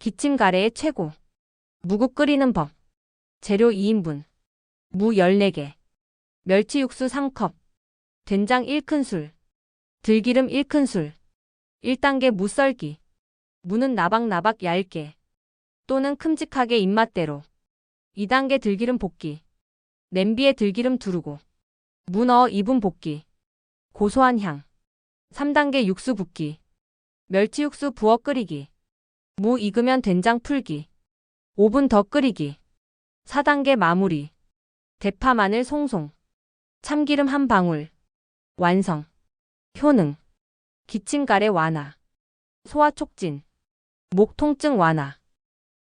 기침가래의 최고. 무국 끓이는 법. 재료 2인분. 무 14개. 멸치 육수 3컵. 된장 1큰술. 들기름 1큰술. 1단계 무 썰기. 무는 나박나박 얇게 또는 큼직하게 입맛대로. 2단계 들기름 볶기. 냄비에 들기름 두르고 무 넣어 2분 볶기. 고소한 향. 3단계 육수 붓기. 멸치 육수 부어 끓이기. 무 익으면 된장 풀기. 5분 더 끓이기. 4단계 마무리. 대파 마늘 송송. 참기름 한 방울. 완성. 효능. 기침가래 완화. 소화 촉진. 목 통증 완화.